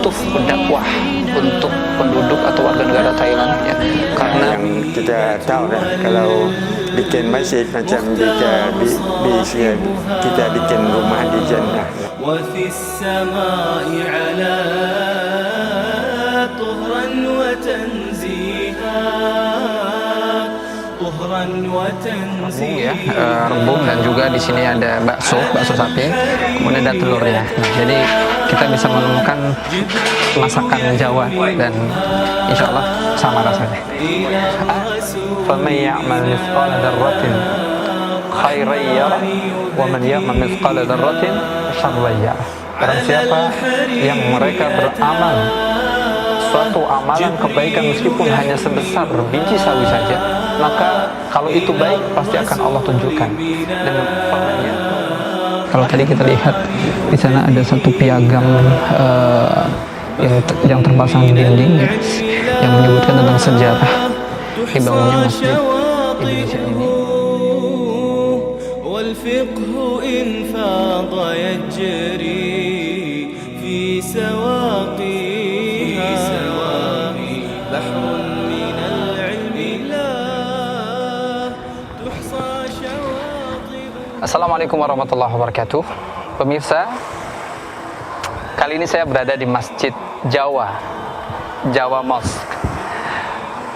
Butuh dakwah untuk penduduk atau warga negara Thailand ya, karena yang kita tahu dah, kalau bikin masjid macam kita bikin rumah di jannah. rebung ya, rebung, dan juga di sini ada bakso sapi, kemudian ada telurnya. Nah, jadi kita bisa menemukan masakan Jawa dan insya Allah sama rasanya. فَمَنْ يَعْمَلْ مِثْقَالَ ذَرَّةٍ خَيْرًا يَرَهُ وَمَنْ يَعْمَلْ مِثْقَالَ ذَرَّةٍ شَرًّا يَرَهُ. Barang siapa yang mereka beramal suatu amalan kebaikan meskipun hanya sebesar biji sawi saja, maka kalau itu baik pasti akan Allah tunjukkan. Dan kalau tadi kita lihat di sana ada satu piagam yang terpasang di dinding ya, yang menyebutkan tentang sejarah dibangunnya masjid Indonesia ini. Assalamualaikum warahmatullahi wabarakatuh. Pemirsa, kali ini saya berada di Masjid Jawa Mosque,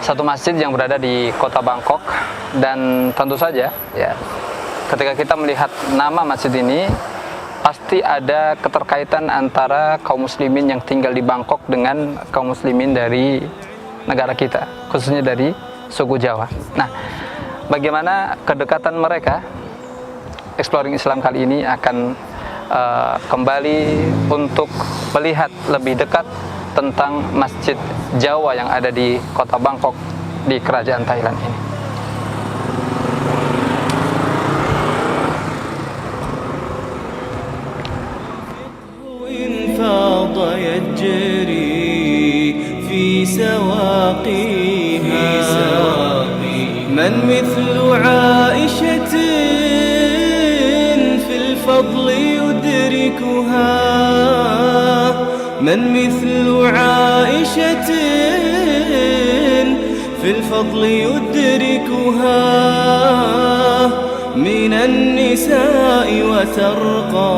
satu masjid yang berada di kota Bangkok. Dan tentu saja ya, ketika kita melihat nama masjid ini, pasti ada keterkaitan antara kaum muslimin yang tinggal di Bangkok dengan kaum muslimin dari negara kita, khususnya dari suku Jawa. Nah, bagaimana kedekatan mereka? Exploring Islam kali ini akan kembali untuk melihat lebih dekat tentang Masjid Jawa yang ada di kota Bangkok di kerajaan Thailand ini. الفضل يدركها من مثل عائشة في الفضل يدركها من النساء وترقى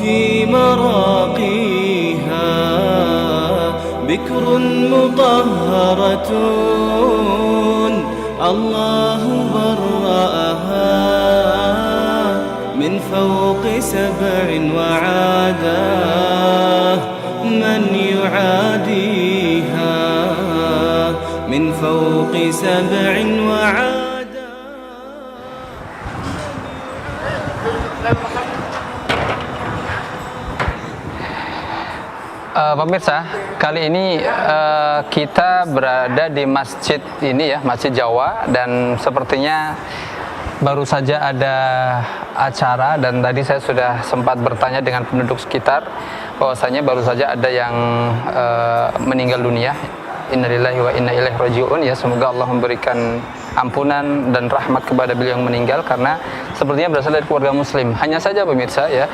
في مراقيها بكر مطهرة الله برأها من فوق 7 وعاداه من يعاديها من فوق 7 وعاداه. Pemirsa, kali ini kita berada di masjid ini ya, Masjid Jawa, dan sepertinya baru saja ada acara, dan tadi saya sudah sempat bertanya dengan penduduk sekitar bahwasanya baru saja ada yang meninggal dunia. Innalillahi wa inna ilaihi raji'un ya, semoga Allah memberikan ampunan dan rahmat kepada beliau yang meninggal, karena sepertinya berasal dari keluarga muslim. Hanya saja pemirsa ya,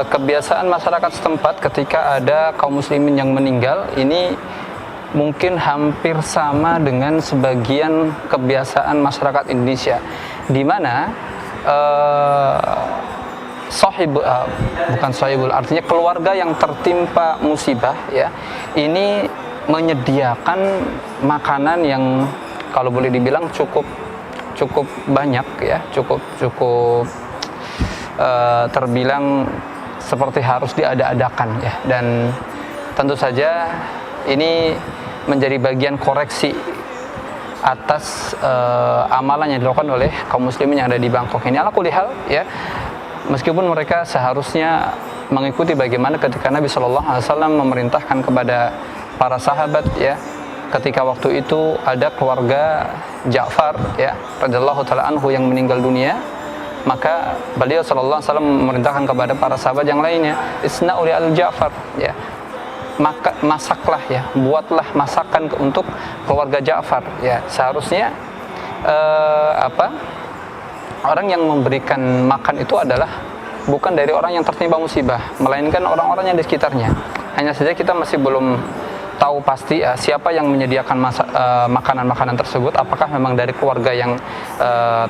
kebiasaan masyarakat setempat ketika ada kaum muslimin yang meninggal ini mungkin hampir sama dengan sebagian kebiasaan masyarakat Indonesia, di mana bukan sahibul, artinya keluarga yang tertimpa musibah ya, ini menyediakan makanan yang kalau boleh dibilang cukup banyak ya, cukup terbilang seperti harus diada-adakan ya. Dan tentu saja ini menjadi bagian koreksi atas amalan yang dilakukan oleh kaum muslimin yang ada di Bangkok ini. Ala kulli hal ya, meskipun mereka seharusnya mengikuti bagaimana ketika Nabi Shallallahu Alaihi Wasallam memerintahkan kepada para sahabat, ya, ketika waktu itu ada keluarga Ja'far, ya, radhiyallahu taala anhu yang meninggal dunia, maka beliau Shallallahu Alaihi Wasallam memerintahkan kepada para sahabat yang lainnya, isna'u li al-Ja'far, ya, maka masaklah, ya, buatlah masakan untuk keluarga Ja'far, ya. Seharusnya orang yang memberikan makan itu adalah bukan dari orang yang tertimpa musibah, melainkan orang-orang yang di sekitarnya. Hanya saja kita masih belum tahu pasti siapa yang menyediakan makanan-makanan tersebut, apakah memang dari keluarga yang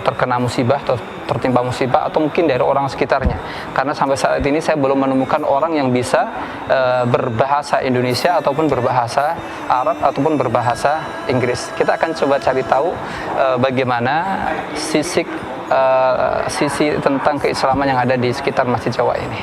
terkena musibah atau tertimpa musibah, atau mungkin dari orang sekitarnya. Karena sampai saat ini saya belum menemukan orang yang bisa berbahasa Indonesia ataupun berbahasa Arab ataupun berbahasa Inggris. Kita akan coba cari tahu bagaimana sisi tentang keislaman yang ada di sekitar Masjid Jawa ini.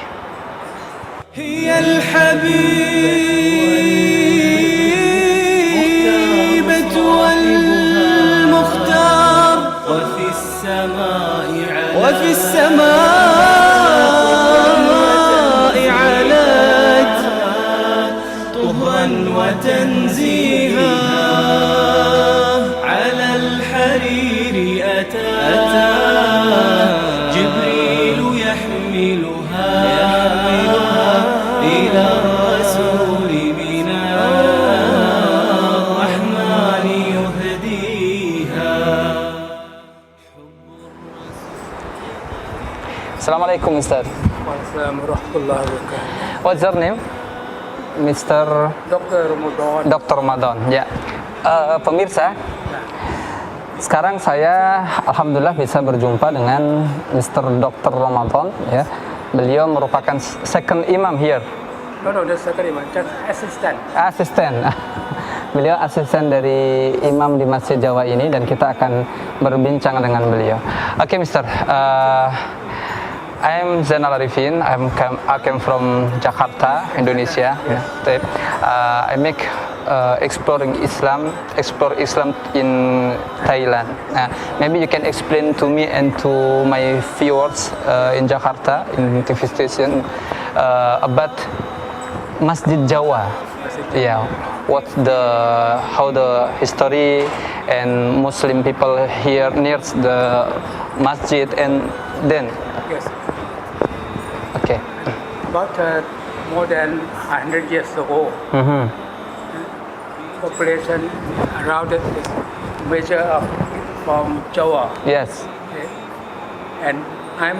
وفي السماء علت طهرا وتنزيها على الحرير أتى جبريل يحملها إلى الرسول من الرحمن يهديها. Assalamualaikum, Ustaz. Waalaikumsalam warahmatullahi wabarakatuh. What's your name? Mr. Dr. Ramadan. Dr. Ramadan, ya. Pemirsa, sekarang saya alhamdulillah bisa berjumpa dengan Mr. Dr. Ramadan, ya. Beliau merupakan second imam here. No, the second imam, just assistant. Asisten. Beliau asisten dari imam di Masjid Jawa ini, dan kita akan berbincang dengan beliau. Oke, Mister. I'm Zainal Arifin. I came from Jakarta, Indonesia. Yeah. I make explore Islam in Thailand. Maybe you can explain to me and to my viewers in Jakarta in TV station about Masjid Jawa. Yeah, how the history and Muslim people here near the masjid, and then. Yes. Okay. About more than 100 years ago, population around it is major from Jawa. Yes. Okay. And I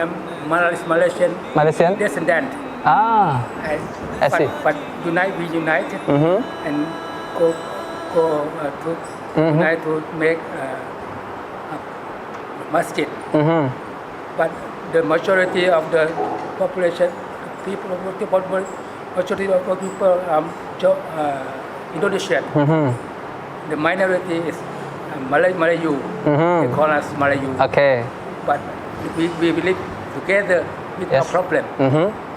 am Malaysian descendant. Ah. I see. But we united and go to unite to make masjid. But the majority of the population, majority of the people Indonesian. The minority is Malayu. They call us Malayu. Okay. But we live together without problem.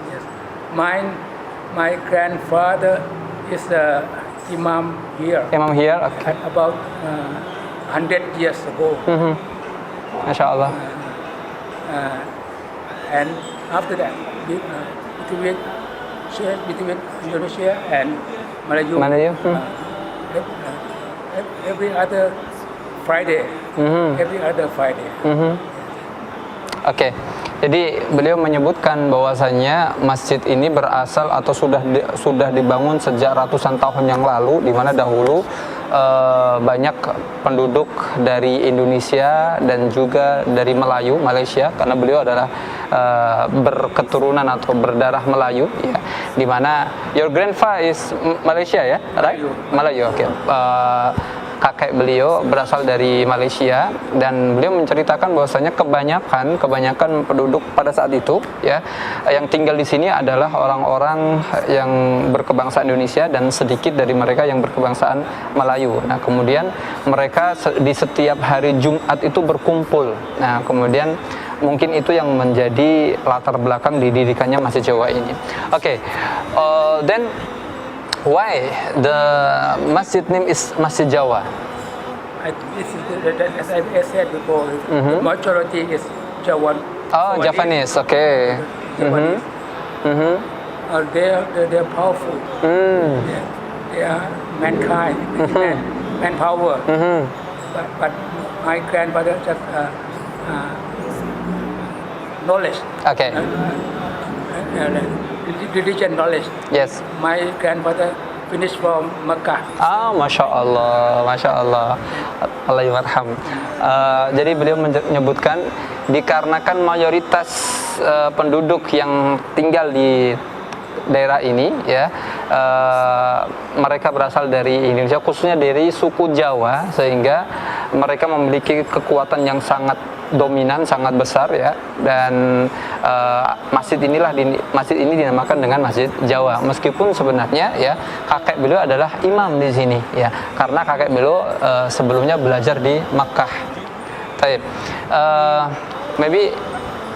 Yes. My grandfather is imam here. Imam here. Okay. About 100 years ago. Masya Allah. And after that, between Indonesia and Malayu, every other Friday. Oke. Jadi beliau menyebutkan bahwasannya masjid ini berasal atau sudah dibangun sejak ratusan tahun yang lalu, di mana dahulu banyak penduduk dari Indonesia dan juga dari Malaysia, karena beliau adalah berketurunan atau berdarah Melayu, ya. Di mana your grandfather is Malaysia, ya, right? Melayu, oke. Kakek beliau berasal dari Malaysia, dan beliau menceritakan bahwasanya kebanyakan penduduk pada saat itu, ya, yang tinggal di sini adalah orang-orang yang berkebangsaan Indonesia dan sedikit dari mereka yang berkebangsaan Melayu. Nah, kemudian mereka di setiap hari Jumat itu berkumpul. Nah, kemudian mungkin itu yang menjadi latar belakang didirikannya Masjid Jawa ini. Oke. Then why the masjid name is Masjid Jawa? As I said before, the majority is Jawan. Oh, Javanese. Okay. Japanese. They're powerful. They are mankind, manpower. But my grandfather just knowledge. Okay. Religion knowledge. Yes. My grandfather finished from Mecca. Masya Allah, Masya Allah, Allah yarham. Jadi beliau menyebutkan dikarenakan mayoritas penduduk yang tinggal di daerah ini, ya, mereka berasal dari Indonesia, khususnya dari suku Jawa, sehingga mereka memiliki kekuatan yang sangat dominan, sangat besar, ya. Dan masjid ini dinamakan dengan Masjid Jawa, meskipun sebenarnya, ya, kakek beliau adalah imam di sini, ya, karena kakek beliau sebelumnya belajar di Makkah. Maybe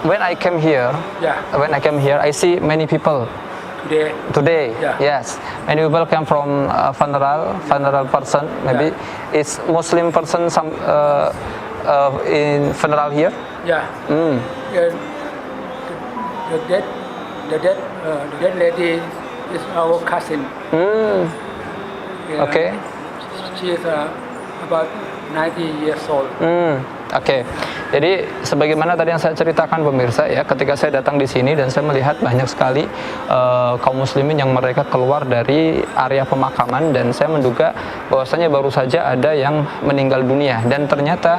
when I came here, I see many people. Today, Yeah. yes, many people come from funeral person. Maybe it's Muslim person in funeral here. Yeah. The dead lady is our cousin. Okay. She is about 90 years old. Oke. Jadi sebagaimana tadi yang saya ceritakan pemirsa, ya, ketika saya datang di sini dan saya melihat banyak sekali kaum muslimin yang mereka keluar dari area pemakaman, dan saya menduga bahwasanya baru saja ada yang meninggal dunia, dan ternyata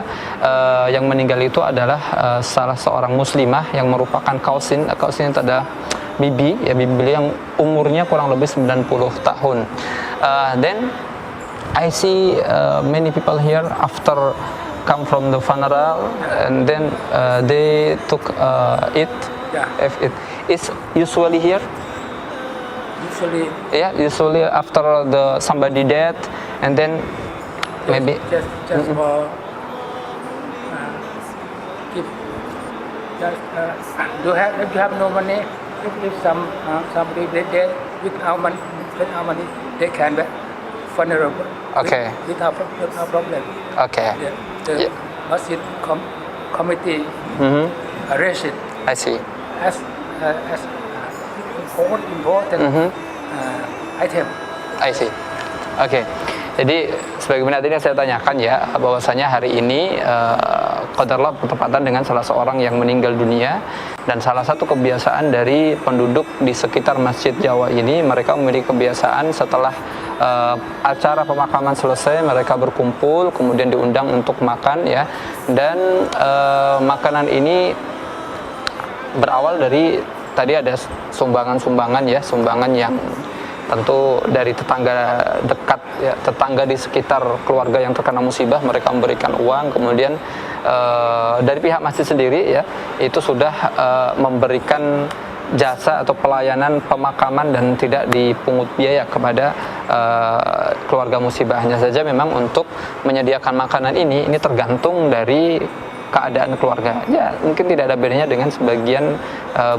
yang meninggal itu adalah salah seorang muslimah yang merupakan kausin itu adalah bibi, ya, bibi beliau yang umurnya kurang lebih 90 tahun. Then I see many people here after come from the funeral, and then they took it. Yeah. If it is usually here. Usually, Usually after somebody dead, and then maybe just for if if you have no money, if somebody dead without money, they can be funeral. Okay. Without problem. Okay. The masjid committee arranged it I see. as important item. I see. Oke. Jadi sebagaimana tadi yang saya tanyakan, ya, bahwasanya hari ini qadarullah bertepatan dengan salah seorang yang meninggal dunia, dan salah satu kebiasaan dari penduduk di sekitar Masjid Jawa ini, mereka memiliki kebiasaan setelah acara pemakaman selesai, mereka berkumpul kemudian diundang untuk makan, ya. Dan makanan ini berawal dari tadi ada sumbangan-sumbangan, ya, sumbangan yang tentu dari tetangga dekat, ya, tetangga di sekitar keluarga yang terkena musibah, mereka memberikan uang. Kemudian dari pihak masjid sendiri, ya, itu sudah memberikan jasa atau pelayanan pemakaman dan tidak dipungut biaya kepada keluarga musibah. Hanya saja memang untuk menyediakan makanan ini tergantung dari keadaan keluarga. Ya, mungkin tidak ada bedanya dengan sebagian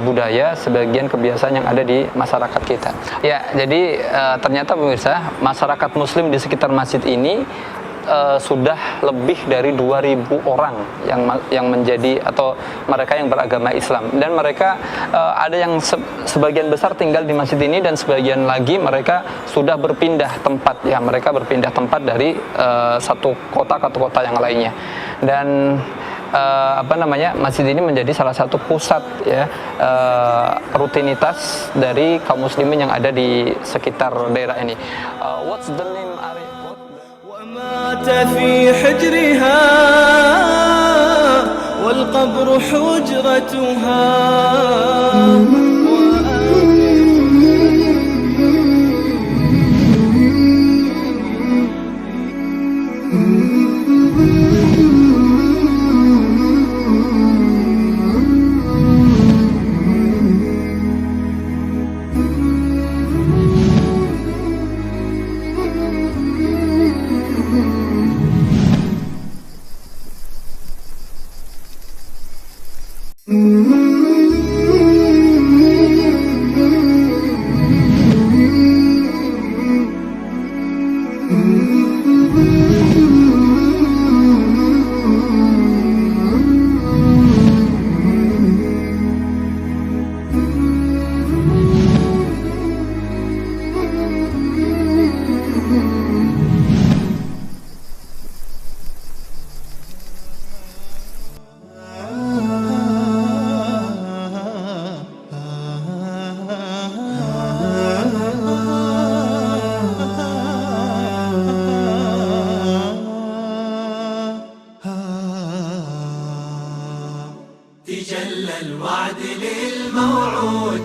budaya, sebagian kebiasaan yang ada di masyarakat kita. Ya, jadi ternyata pemirsa, masyarakat muslim di sekitar masjid ini sudah lebih dari 2.000 orang yang menjadi atau mereka yang beragama Islam, dan mereka ada yang sebagian besar tinggal di masjid ini, dan sebagian lagi mereka sudah berpindah tempat, ya, mereka berpindah tempat dari satu kota ke kota yang lainnya. Dan masjid ini menjadi salah satu pusat, ya, rutinitas dari kaum muslimin yang ada di sekitar daerah ini. What's the name? ومات في حجرها والقبر حجرتها.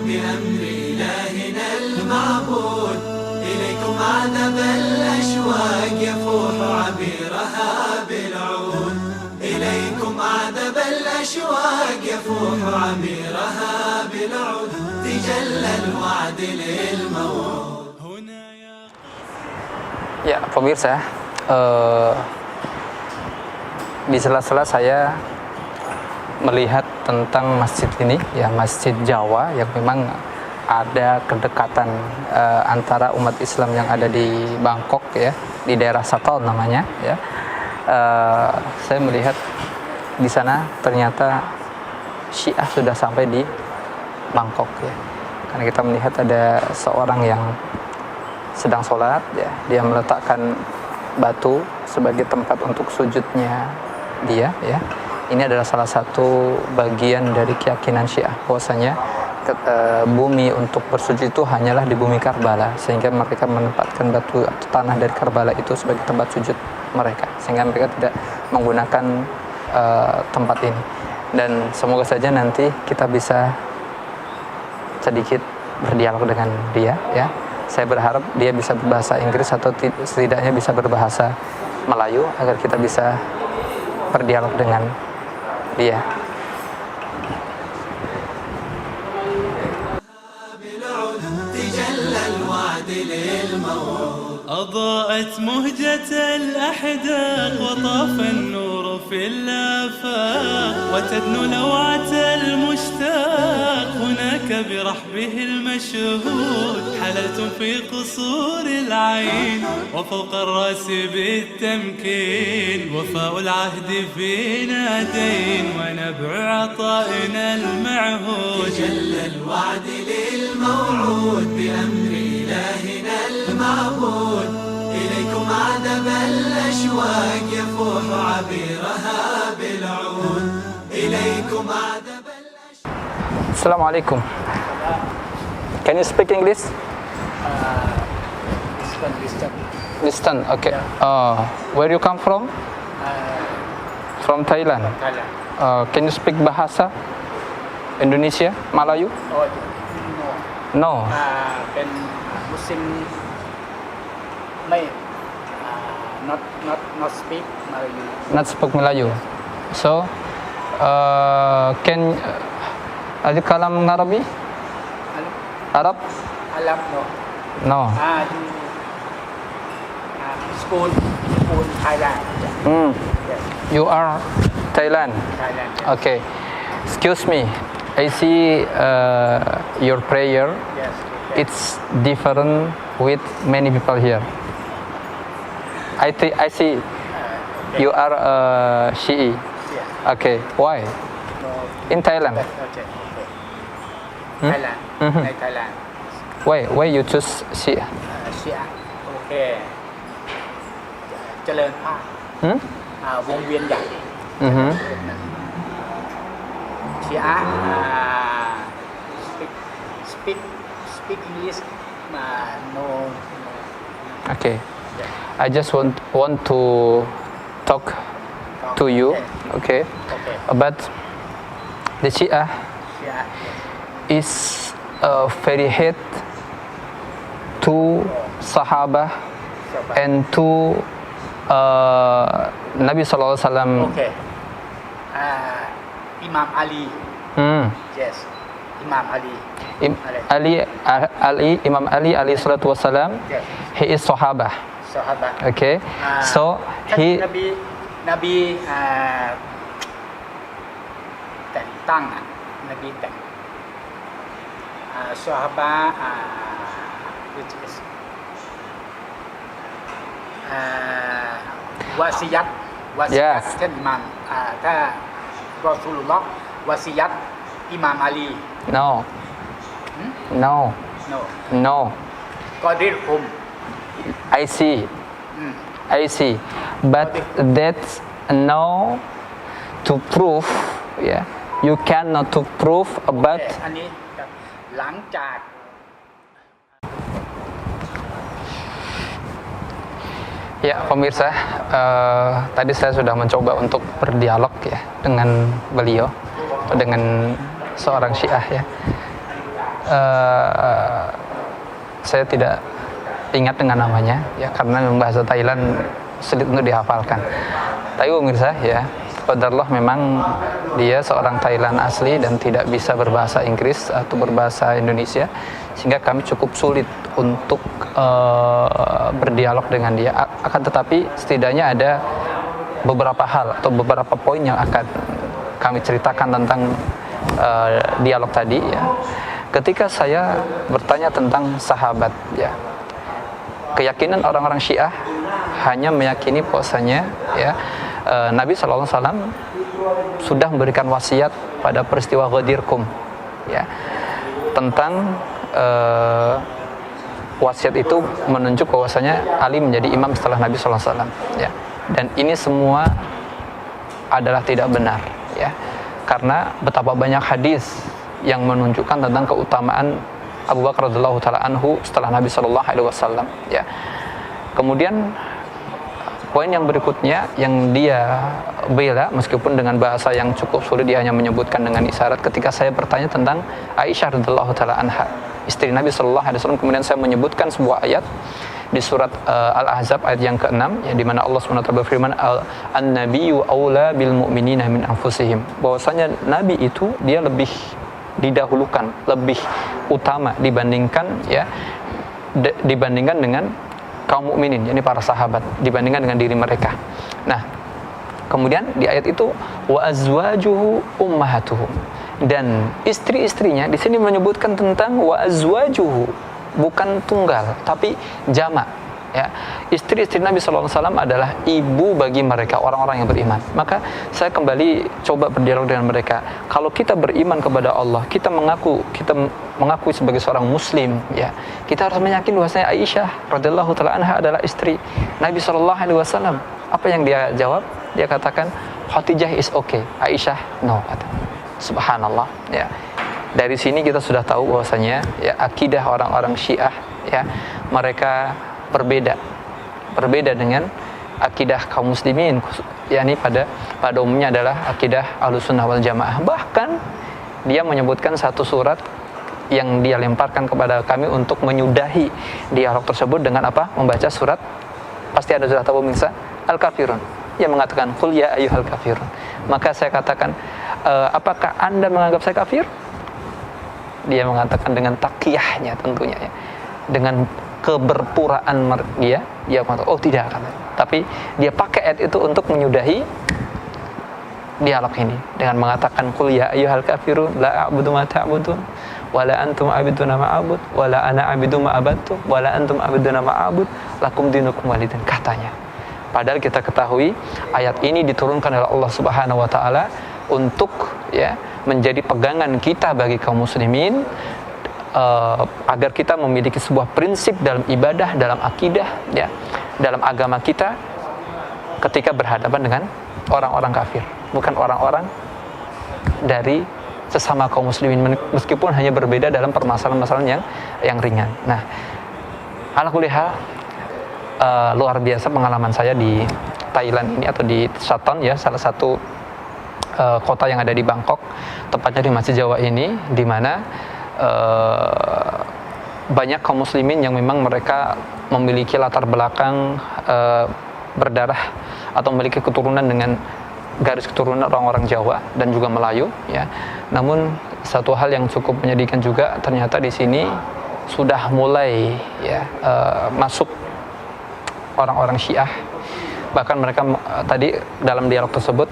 بأمر إلهنا المعبود إليكم عذب الأشواق يفوح عبيرها بالعود إليكم عذب الأشواق يفوح عبيرها بالعود تجلى الوعد للموعود. Ya, pemirsa, di sela-sela saya melihat tentang masjid ini, ya Masjid Jawa yang memang ada kedekatan antara umat Islam yang ada di Bangkok, ya, di daerah Satol namanya, ya. Saya melihat di sana ternyata Syiah sudah sampai di Bangkok, ya. Karena kita melihat ada seorang yang sedang sholat, ya, dia meletakkan batu sebagai tempat untuk sujudnya dia, ya. Ini adalah salah satu bagian dari keyakinan Syiah bahwasanya bumi untuk bersujud itu hanyalah di bumi Karbala, sehingga mereka menempatkan batu atau tanah dari Karbala itu sebagai tempat sujud mereka, sehingga mereka tidak menggunakan tempat ini. Dan semoga saja nanti kita bisa sedikit berdialog dengan dia, ya. Saya berharap dia bisa berbahasa Inggris atau setidaknya bisa berbahasa Melayu agar kita bisa berdialog dengan dia. أضاءت مهجة الأحداق وطاف النور في الآفاق وتدنو لوعة المشتاق هناك برحبه المشهود حللتم في قصور العين وفوق الرأس بالتمكين وفاء العهد فينا دين ونبع عطائنا المعهود تجلى الوعد للموعود بأمر إلهنا المعبود إليكم عذب الأشواق يفوح عبيرها بالعود إليكم عذب الأشواق. Assalamualaikum. Can you speak English? Listen. Okay. Where you come from? From Thailand. Can you speak bahasa Indonesia, Melayu? No. เป็นมุสลิมไม่ not speak Melayu. Not speak Melayu. So, can ada kalam Arabi? Arab? Arab no. No. School Thailand. Yes. You are Thailand. Thailand. Yes. Okay. Excuse me. I see your prayer. Yes. It's different with many people here. I see you are Shi'i. Yes. Okay. Why? No. In Thailand. Okay. Thailand. ใน Thailand. Why you choose Shia? ชีอะโอเคเจริญภาควงเวียนใหญ่ ชีอะspeak English no. Okay. I just want to talk to you, okay, about the Shiaชีอะ is very hate to Sahabah and to Nabi Sallallahu Alaihi Wasallam. โอเคอิหม่ามอาลี yes อิหม่ามอาลี Imam Ali alaihi salatu wasalam, yes he is Sahabah. ซอฮาบะ Okay, so ท่าน he นบีแต่งตั้งนบีแต่งซอฮาบะwhich is วาซิยัต Yes ท่านอิหม่ามถ้ารอซูลุลลอฮ์วาซิยัตอิหม่ามอาลี no no no no กอดิรคุม I see but that's no to prove, yeah, you cannot to prove about อันนี้หลังจาก ya pemirsa, tadi saya sudah mencoba untuk berdialog ya dengan beliau, dengan seorang Syiah ya. saya tidak ingat dengan namanya ya, karena bahasa Thailand sulit untuk dihafalkan. Tapi pemirsa ya, qadarullah memang dia seorang Thailand asli dan tidak bisa berbahasa Inggris atau berbahasa Indonesia, sehingga kami cukup sulit untuk berdialog dengan dia. Akan tetapi setidaknya ada beberapa hal atau beberapa poin yang akan kami ceritakan tentang dialog tadi ya. Ketika saya bertanya tentang sahabat ya, keyakinan orang-orang Syiah hanya meyakini bahwasanya ya Nabi SAW sudah memberikan wasiat pada peristiwa Ghadir Qum ya, tentang wasiat itu menunjuk bahwasanya Ali menjadi imam setelah Nabi SAW ya. Dan ini semua adalah tidak benar ya, karena betapa banyak hadis yang menunjukkan tentang keutamaan Abu Bakar radhiyallahu taala anhu setelah Nabi sallallahu alaihi wasallam ya. Kemudian poin yang berikutnya yang dia bela meskipun dengan bahasa yang cukup sulit, dia hanya menyebutkan dengan isyarat. Ketika saya bertanya tentang Aisyah radhiyallahu taala anha, istri Nabi sallallahu alaihi wasallam, kemudian saya menyebutkan sebuah ayat di surat Al-Ahzab ayat yang ke-6 ya, di mana Allah SWT berfirman an-nabiyyu aula bil mu'minina min anfusihim, bahwasanya nabi itu dia lebih didahulukan, lebih utama dibandingkan ya dibandingkan dengan kaum mukminin, yakni para sahabat, dibandingkan dengan diri mereka. Nah, kemudian di ayat itu wa azwajuhu ummahatuhum, dan istri-istrinya di sini menyebutkan tentang wa azwajuhu, bukan tunggal tapi jamak ya. Istri-istri Nabi SAW adalah ibu bagi mereka, orang-orang yang beriman. Maka saya kembali coba berdialog dengan mereka. Kalau kita beriman kepada Allah, kita mengakui sebagai seorang muslim ya, kita harus meyakini bahwasanya Aisyah radhiyallahu taala anha adalah istri Nabi SAW. Apa yang dia jawab? Dia katakan Khadijah is okay, Aisyah no. Subhanallah ya. Dari sini kita sudah tahu bahwasanya ya akidah orang-orang Syiah ya, mereka berbeda dengan akidah kaum muslimin, yakni pada umumnya adalah akidah Ahlussunnah wal Jamaah. Bahkan dia menyebutkan satu surat yang dia lemparkan kepada kami untuk menyudahi dialog tersebut dengan apa? Membaca surat, pasti ada sudah tahu pemirsa, Al-Kafirun, yang mengatakan qul ya ayyuhal kafirun. Maka saya katakan, apakah Anda menganggap saya kafir? Dia mengatakan dengan taqiyahnya tentunya ya, dengan keberpuraan dia mengatakan oh tidak, tapi dia pakai ayat itu untuk menyudahi dialog ini dengan mengatakan qul ya ayyuhal kafirun la a'budu ma ta'budun wa la antum a'buduna ma a'bud wa la ana a'budu ma abadtu wa la antum a'buduna ma a'bud lakum dinukum walidin, katanya. Padahal kita ketahui ayat ini diturunkan oleh Allah Subhanahu wa taala untuk ya menjadi pegangan kita bagi kaum muslimin, agar kita memiliki sebuah prinsip dalam ibadah, dalam akidah ya, dalam agama kita ketika berhadapan dengan orang-orang kafir, bukan orang-orang dari sesama kaum muslimin, meskipun hanya berbeda dalam permasalahan-permasalahan yang ringan. Nah, ala kulli hal, luar biasa pengalaman saya di Thailand ini, atau di Sathon ya, salah satu kota yang ada di Bangkok, tepatnya di Masjid Jawa ini, di mana banyak kaum muslimin yang memang mereka memiliki latar belakang berdarah atau memiliki keturunan dengan garis keturunan orang-orang Jawa dan juga Melayu ya. Namun satu hal yang cukup menyedihkan juga, ternyata di sini sudah mulai ya masuk orang-orang Syiah. Bahkan mereka tadi dalam dialog tersebut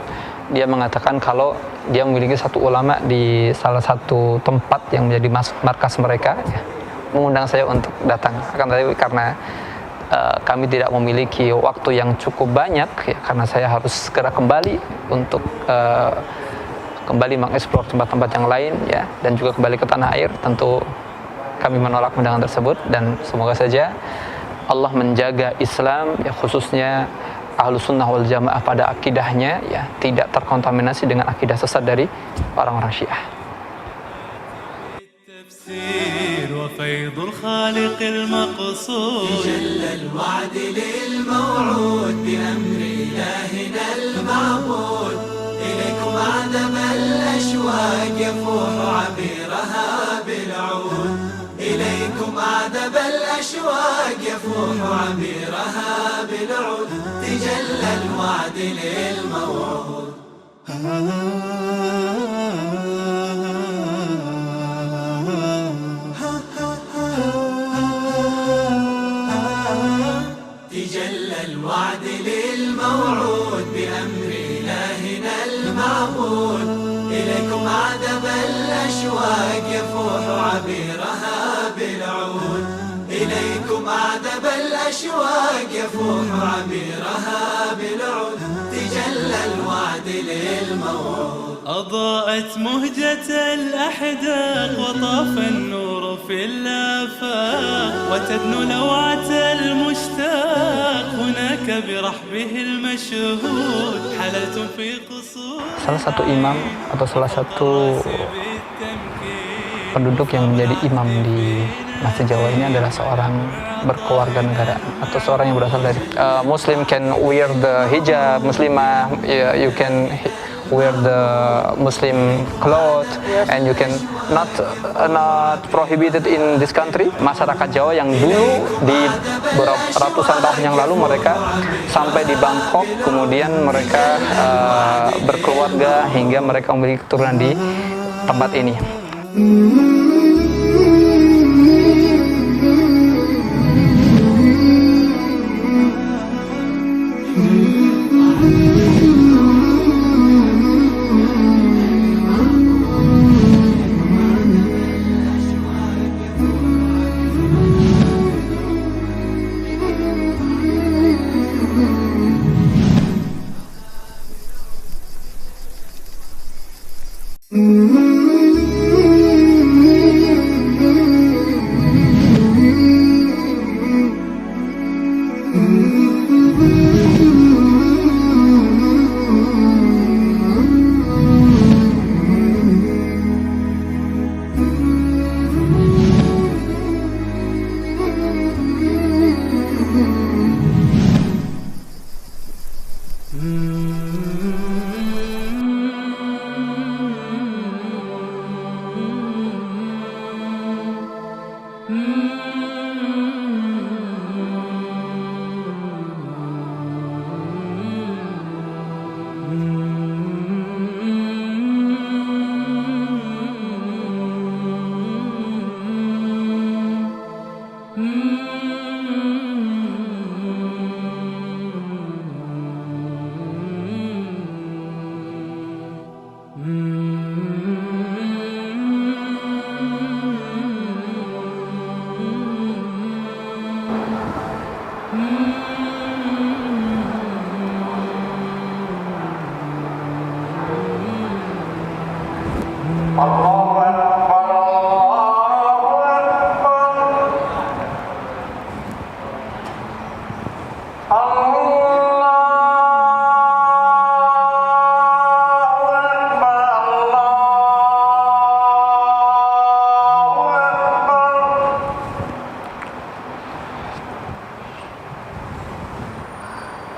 dia mengatakan kalau dia memiliki satu ulama di salah satu tempat yang menjadi markas mereka ya, mengundang saya untuk datang. Akan tetapi karena kami tidak memiliki waktu yang cukup banyak ya, karena saya harus segera kembali untuk kembali mengeksplor tempat-tempat yang lain ya, dan juga kembali ke tanah air, tentu kami menolak undangan tersebut. Dan semoga saja Allah menjaga Islam ya, khususnya Ahlussunnah wal Jamaah pada akidahnya ya, tidak terkontaminasi dengan akidah sesat dari orang-orang Syiah. وفيض الخالق المقصود جل الوعد للموعود بأمر إلهنا المعبود إليكم أعدم الأشواق يفوح عبيرها بالعود إليكم أعذب الأشواق يفوح عبيرها بالعود تجلى الوعد للموعود تجلى الوعد للموعود بأمر إلهنا المعبود إليكم أعذب الأشواق يفوح عبيرها بالعود إليكم أعذب الأشواق يفوح عبيرها بالعود تجلى الوعد للموعود أضاءت مهجة الأحداق وطاف النور في الآفاق وتدنو لوعة المشتاق هناك برحبه المشهود حللتم في قصور. Salah satu imam atau salah satu penduduk yang menjadi imam di Masjid Jawa ini adalah seorang berkeluarga negaraan atau seorang yang berasal dari Muslim can wear the hijab, Muslimah, you can wear the Muslim clothes and you can not prohibited in this country. Masyarakat Jawa yang dulu di ratusan tahun yang lalu mereka sampai di Bangkok, kemudian mereka berkeluarga hingga mereka memiliki keturunan di tempat ini.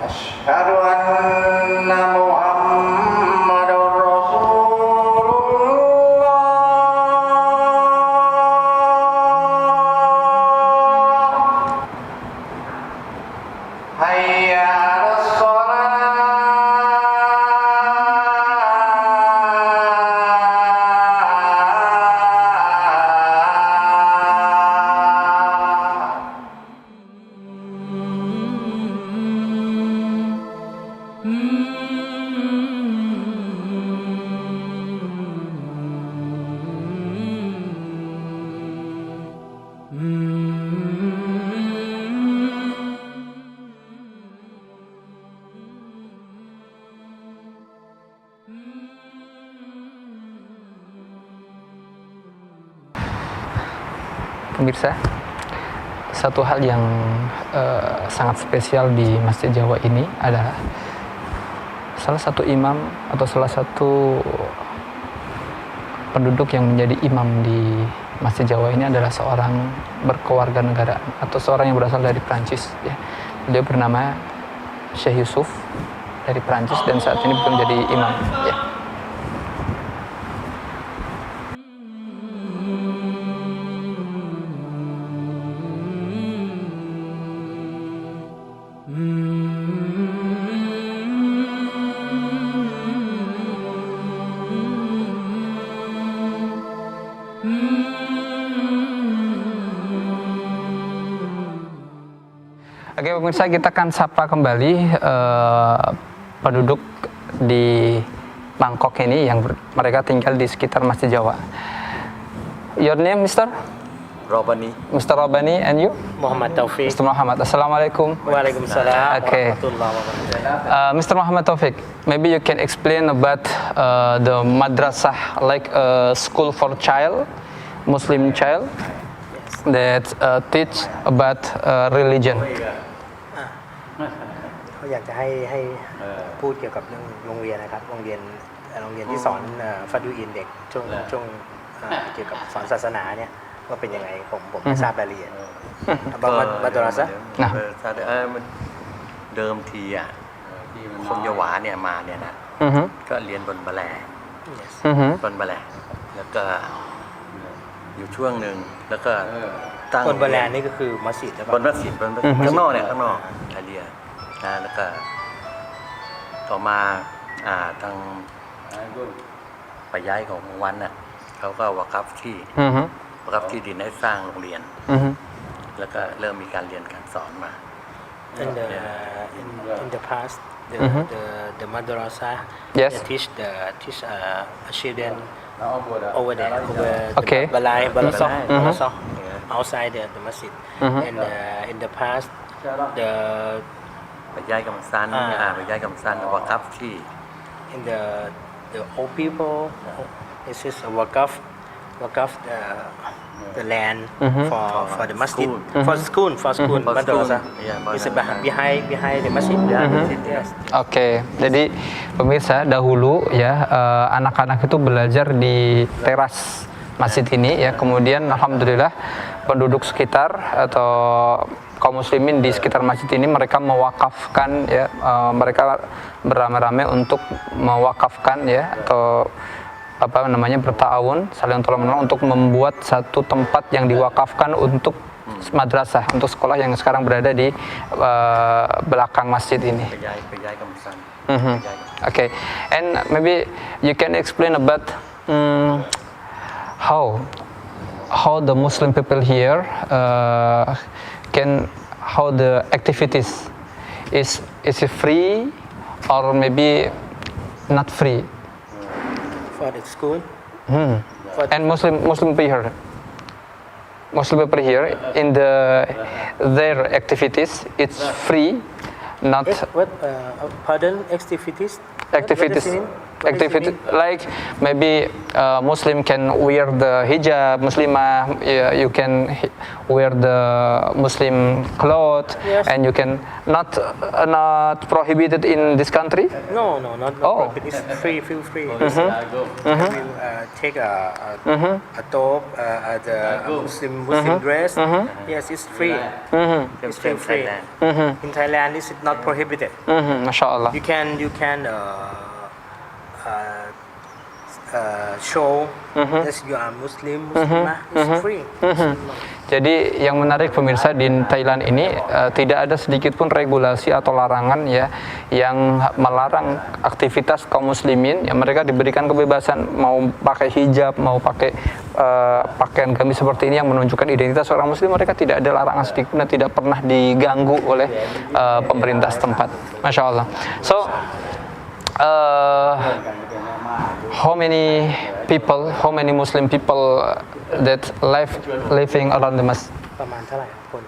Asyhadu anna Muhammadar Rasulullah. Hayya 'alas Pemirsa, satu hal yang sangat spesial di Masjid Jawa ini adalah salah satu imam atau salah satu penduduk yang menjadi imam di Masjid Jawa ini adalah seorang berkeluarga negaraan atau seorang yang berasal dari Prancis. Ya. Beliau bernama Syekh Yusuf dari Prancis dan saat ini belum jadi imam. Ya. Oke pemirsa, kita akan sapa kembali penduduk di Bangkok ini yang mereka tinggal di sekitar Masjid Jawa. Your name, Mr. Robani. Mr. Robani, and you? Muhammad Taufik. Mr. Muhammad. Assalamualaikum. Waalaikumsalam. Okay. Warahmatullahi wabarakatuh. Mr. Muhammad Taufik, maybe you can explain about the madrasah, like a school for child, Muslim child, that teach about religion. เขาอยากจะให้พูดเกี่ยวกับเรื่องโรงเรียนนะครับโรงเรียนที่สอนฟัดยูอินเด็กช่วงเกี่ยวกับสอนศาสนาเนี่ยว่าเป็นยังไงผมไม่ทราบรายละเอียดบัตรซะ มันเดิมทีอ่ะคนยะหวาเนี่ยมาเนี่ยนะก็เรียนบนบะแลบนบะแลแล้วก็อยู่ช่วงหนึ่งแล้วก็ตั้ง บนบาแลนนี่ก็คือมัสยิดใช่ปะ บนมัสยิดข้างนอกเนี่ยข้างนอกไอเดียนะแล้วก็ต่อมาทางไปย้ายของวันน่ะเขาก็วากัฟที่ดินให้สร้างโรงเรียนแล้วก็เริ่มมีการเรียนการสอนมา in the past the madrasa Yes. teach children over there Okay. the balai outside the masjid and in the past the ไปย้ายกำซันไปย้ายกำซันวากัฟที่ in the old people this is a wakaf the land for the masjid for school madrasa is behind the masjid yes. Oke, jadi pemirsa dahulu ya anak-anak itu belajar di teras masjid ini ya, kemudian alhamdulillah penduduk sekitar atau kaum muslimin di sekitar masjid ini mereka mewakafkan ya, mereka beramai-ramai untuk mewakafkan ya atau apa namanya bertawun saling tolong menolong untuk membuat satu tempat yang diwakafkan untuk madrasah, untuk sekolah yang sekarang berada di belakang masjid ini. ไปย้ายกำซัน Okay, and maybe you can explain about how the Muslim people here how the activities is it free or maybe not free? For the school And Muslim people here in their activities it's free, not pardon activities activity like maybe Muslim can wear the hijab, Muslimah, you can wear the Muslim clothes, Yes. and you can not prohibited in this country. No, not Oh. it's free, feel free. You take a top, the Muslim dress. Yes, it's free. It's Same free. Thailand. In Thailand, this is not prohibited. Masya Allah. You can show that you are Muslimah. It's free. Jadi yang menarik pemirsa di Thailand ini tidak ada sedikit pun regulasi atau larangan ya yang melarang aktivitas kaum muslimin, yang mereka diberikan kebebasan mau pakai hijab, mau pakai pakaian gamis seperti ini yang menunjukkan identitas seorang muslim, mereka tidak ada larangan sedikit pun dan tidak pernah diganggu oleh pemerintah setempat. Masya Allah. So how many Muslim people that living around the mosque? ประมาณเท่าไหร่คน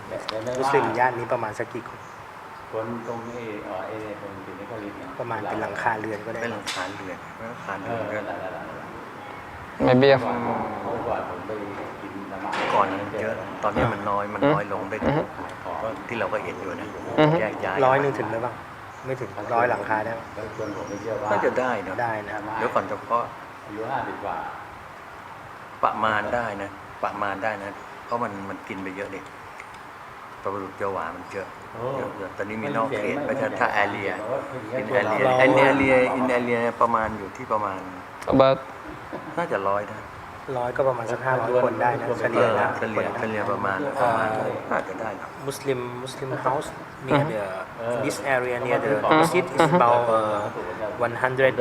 มุสลิมย่านนี้ประมาณสักกี่คน คนตรงนี้ตรงนี้เขาเรียน ประมาณเป็นหลังคาเรือนก็ได้ เป็นหลังคาเรือน Maybe ก่อนมันเยอะตอนนี้มันน้อยลงได้ที่เราก็เห็นอยู่นะแยกย้าย 100 นึงถึงไหมบ้างไม่ถึง100 หลังคาได้ไหม น่าจะได้เนาะ ได้นะ เดี๋ยวก่อนเฉพาะประมาณได้นะเพราะมันกินไปเยอะเลยปลาดุกเยาหวามันเยอะตอนนี้มีนอกเขตไม่ใช่ถ้าแอเรียประมาณอยู่ที่ประมาณ about น่าจะ100ได้ 100 ก็ประมาณสัก500 คนได้นะเฉลี่ยนะ เฉลี่ยประมาณน่าจะได้นะ Muslim house near the this area near the masjid is about 100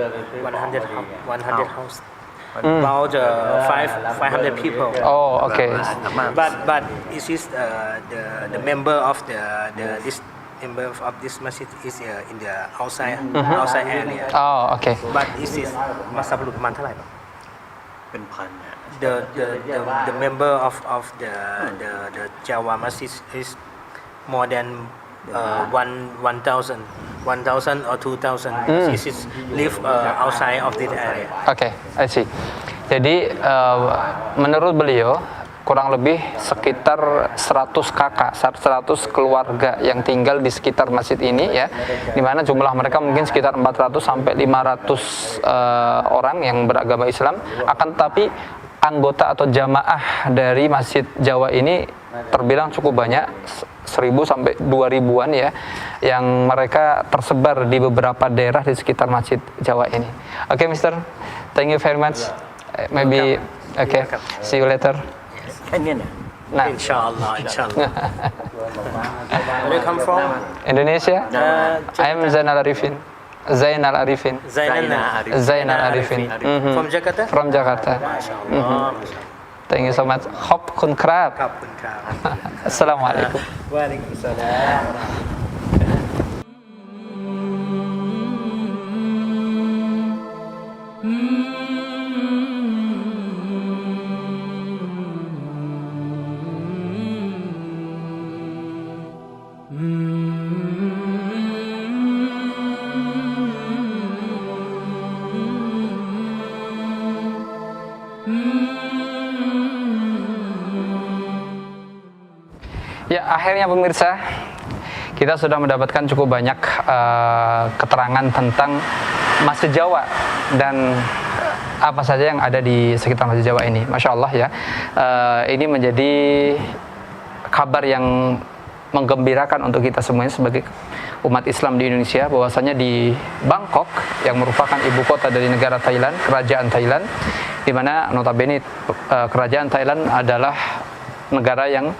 house about 500 people oh okay but it is the member of this member of this masjid is in the outside area. Oh, oke. But this is มสยิดประมาณเท่าไหร่ครับ เป็นพันเนี่ย the member of the Java Masjid is more than 1,000 or 2,000. This is live outside of this area. Oke, I see. Jadi menurut beliau kurang lebih sekitar 100 kakak, 100 keluarga yang tinggal di sekitar masjid ini ya, di mana jumlah mereka mungkin sekitar 400 sampai 500 orang yang beragama Islam. Akan tetapi anggota atau jamaah dari Masjid Jawa ini terbilang cukup banyak, 1.000 sampai 2.000-an ya, yang mereka tersebar di beberapa daerah di sekitar Masjid Jawa ini. Oke, Mister, thank you very much. Maybe okay, see you later. แค่เนี้ยเนี่ย Nah, Inshallah. Where you come from? Indonesia. I am Zainal Arifin. Zainal Arifin. From Jakarta? From Jakarta. Mashallah. Thank you so much. ขอบคุณครับ ขอบคุณครับ Assalamualaikum. Waalaikumsalam. Ya, akhirnya pemirsa, kita sudah mendapatkan cukup banyak keterangan tentang Masjid Jawa dan apa saja yang ada di sekitar Masjid Jawa ini. Masya Allah ya, ini menjadi kabar yang menggembirakan untuk kita semuanya sebagai umat Islam di Indonesia, bahwasanya di Bangkok yang merupakan ibu kota dari negara Thailand, kerajaan Thailand, di mana notabene kerajaan Thailand adalah negara yang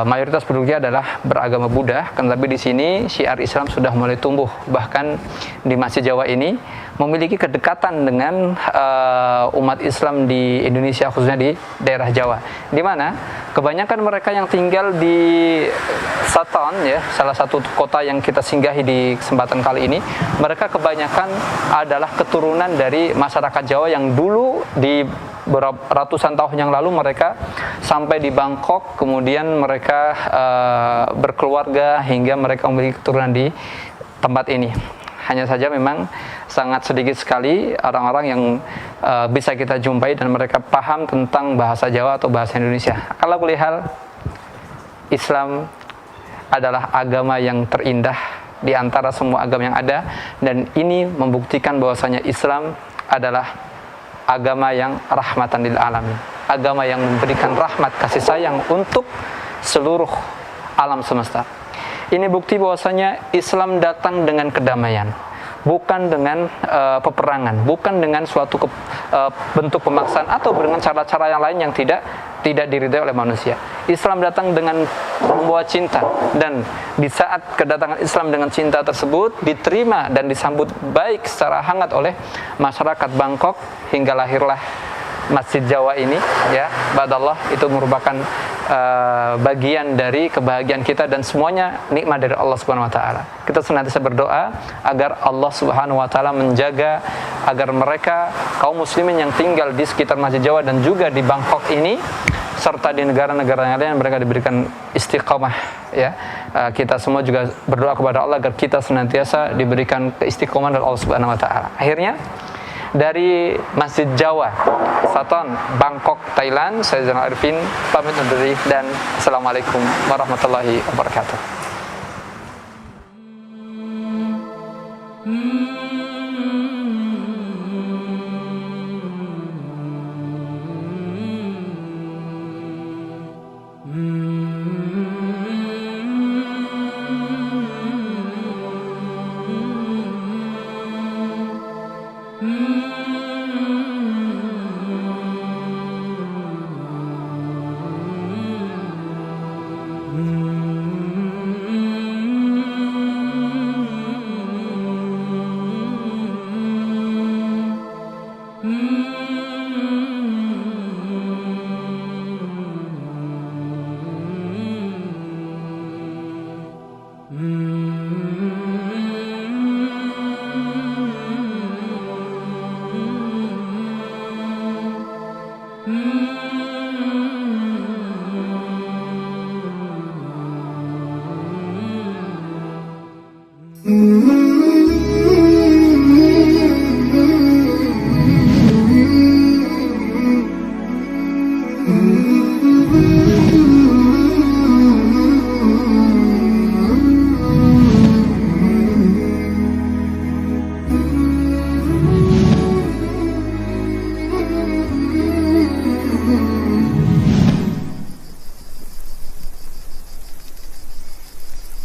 mayoritas penduduknya adalah beragama Buddha, tapi di sini syiar Islam sudah mulai tumbuh. Bahkan di Masjid Jawa ini memiliki kedekatan dengan umat Islam di Indonesia, khususnya di daerah Jawa, di mana kebanyakan mereka yang tinggal di Saton ya, salah satu kota yang kita singgahi di kesempatan kali ini, mereka kebanyakan adalah keturunan dari masyarakat Jawa yang dulu di ratusan tahun yang lalu mereka sampai di Bangkok, kemudian mereka berkeluarga hingga mereka memiliki keturunan di tempat ini. Hanya saja memang sangat sedikit sekali orang-orang yang bisa kita jumpai dan mereka paham tentang bahasa Jawa atau bahasa Indonesia. Kalau kulihal, Islam adalah agama yang terindah di antara semua agama yang ada, dan ini membuktikan bahwasanya Islam adalah agama yang rahmatan lil alamin, agama yang memberikan rahmat kasih sayang untuk seluruh alam semesta. Ini bukti bahwasanya Islam datang dengan kedamaian, bukan dengan peperangan, bukan dengan suatu bentuk pemaksaan atau dengan cara-cara yang lain yang tidak diridhai oleh manusia. Islam datang dengan membawa cinta, dan di saat kedatangan Islam dengan cinta tersebut diterima dan disambut baik secara hangat oleh masyarakat Bangkok, hingga lahirlah Masjid Jawa ini ya. Badallah, itu merupakan bagian dari kebahagiaan kita dan semuanya nikmat dari Allah Subhanahu wa taala. Kita senantiasa berdoa agar Allah Subhanahu wa taala menjaga agar mereka kaum muslimin yang tinggal di sekitar Masjid Jawa dan juga di Bangkok ini serta di negara-negara yang lain mereka diberikan istiqamah ya. Kita semua juga berdoa kepada Allah agar kita senantiasa diberikan keistiqomahan dari Allah Subhanahu wa taala. Akhirnya dari Masjid Jawa, Saton, Bangkok, Thailand, saya Zainal Arifin pamit undur diri dan Assalamualaikum warahmatullahi wabarakatuh. Mm-hmm.